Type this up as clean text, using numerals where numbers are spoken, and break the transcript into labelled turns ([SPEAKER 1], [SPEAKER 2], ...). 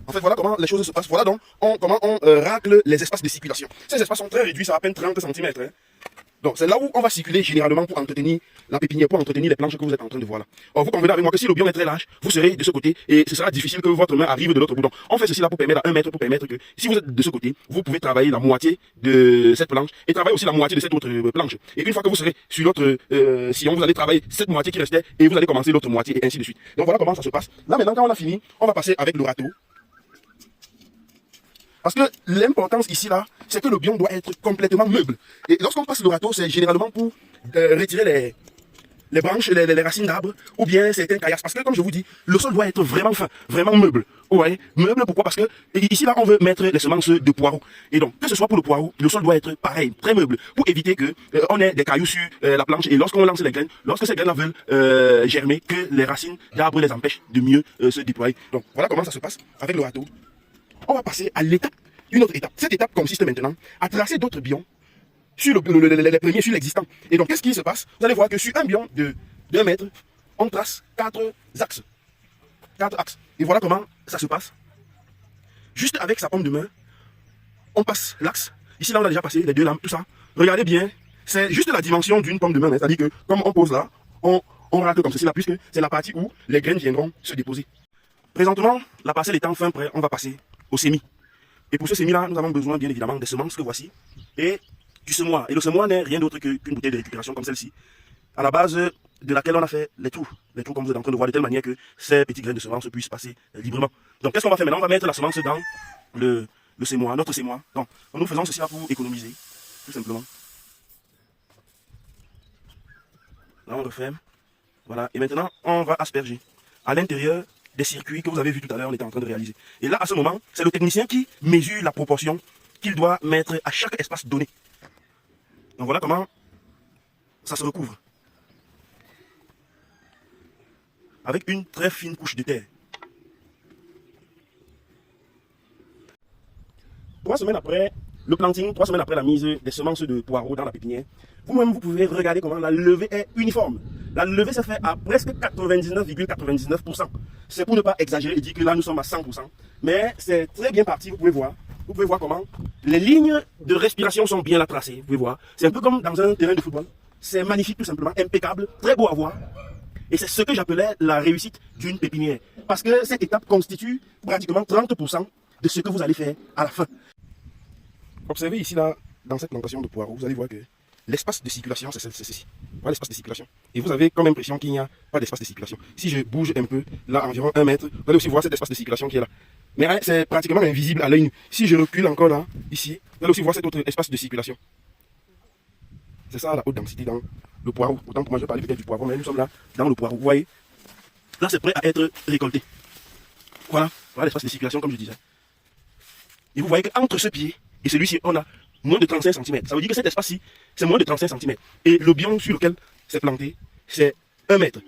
[SPEAKER 1] En fait, voilà comment les choses se passent. Voilà donc comment on racle les espaces de circulation. Ces espaces sont très réduits, c'est à peine 30 cm. Hein. Donc, c'est là où on va circuler généralement pour entretenir la pépinière, pour entretenir les planches que vous êtes en train de voir là. Or, vous convenez avec moi que si le bion est très large, vous serez de ce côté et ce sera difficile que votre main arrive de l'autre bout. Donc, on fait ceci là pour permettre à 1 mètre, pour permettre que si vous êtes de ce côté, vous pouvez travailler la moitié de cette planche et travailler aussi la moitié de cette autre planche. Et une fois que vous serez sur l'autre sillon, vous allez travailler cette moitié qui restait et vous allez commencer l'autre moitié et ainsi de suite. Donc, voilà comment ça se passe. Là, maintenant, quand on a fini, on va passer avec le râteau. Parce que l'importance ici, là, c'est que le bion doit être complètement meuble. Et lorsqu'on passe le râteau, c'est généralement pour retirer les branches, les racines d'arbres, ou bien certains caillasses. Parce que, comme je vous dis, le sol doit être vraiment fin, vraiment meuble. Ouais, meuble, pourquoi? Parce que ici, là, on veut mettre les semences de poireaux. Et donc, que ce soit pour le poireau, le sol doit être pareil, très meuble, pour éviter que on ait des cailloux sur la planche. Et lorsqu'on lance les graines, lorsque ces graines veulent germer, que les racines d'arbres les empêchent de mieux se déployer. Donc, voilà comment ça se passe avec le râteau. On va passer à l'étape, une autre étape. Cette étape consiste maintenant à tracer d'autres bions sur les premiers, sur l'existant. Et donc, qu'est-ce qui se passe? Vous allez voir que sur un bion de 2 mètres, on trace 4 axes. 4 axes. Et voilà comment ça se passe. Juste avec sa paume de main, on passe l'axe. Ici, là, on a déjà passé les 2 lames, tout ça. Regardez bien, c'est juste la dimension d'une paume de main. C'est-à-dire que, comme on pose là, on racle comme ceci là, puisque c'est la partie où les graines viendront se déposer. Présentement, la parcelle étant fin prêt, on va passer au semis. Et pour ce semis-là, nous avons besoin bien évidemment des semences que voici et du semoir. Et le semoir n'est rien d'autre qu'une bouteille de récupération comme celle-ci, à la base de laquelle on a fait les trous comme vous êtes en train de voir, de telle manière que ces petites graines de semences puissent passer librement. Donc qu'est-ce qu'on va faire maintenant? On va mettre la semence dans le semoir, notre semoir. Donc nous faisons ceci là pour économiser, tout simplement. Là on referme. Voilà, et maintenant on va asperger à l'intérieur des circuits que vous avez vu tout à l'heure, on était en train de réaliser. Et là, à ce moment, c'est le technicien qui mesure la proportion qu'il doit mettre à chaque espace donné. Donc voilà comment ça se recouvre. Avec une très fine couche de terre. 3 semaines après le planting, 3 semaines après la mise des semences de poireaux dans la pépinière, vous-même, vous pouvez regarder comment la levée est uniforme. La levée s'est faite à presque 99,99%. C'est pour ne pas exagérer et dire que là, nous sommes à 100%. Mais c'est très bien parti, vous pouvez voir. Vous pouvez voir comment les lignes de respiration sont bien là tracées. Vous pouvez voir. C'est un peu comme dans un terrain de football. C'est magnifique, tout simplement, impeccable, très beau à voir. Et c'est ce que j'appelais la réussite d'une pépinière. Parce que cette étape constitue pratiquement 30% de ce que vous allez faire à la fin. Observez ici, là, dans cette plantation de poireaux, vous allez voir que l'espace de circulation, c'est ceci. Voilà l'espace de circulation. Et vous avez comme impression qu'il n'y a pas d'espace de circulation. Si je bouge un peu, là, environ 1 mètre, vous allez aussi voir cet espace de circulation qui est là. Mais c'est pratiquement invisible à l'œil nu. Si je recule encore là, ici, vous allez aussi voir cet autre espace de circulation. C'est ça la haute densité dans le poireau. Autant pour moi, je parlais peut-être du poireau, mais nous sommes là dans le poireau. Vous voyez, là, c'est prêt à être récolté. Voilà, voilà l'espace de circulation, comme je disais. Et vous voyez qu'entre ce pied et celui-ci, on a moins de 35 cm. Ça veut dire que cet espace-ci, c'est moins de 35 cm. Et le biome sur lequel c'est planté, c'est 1 mètre.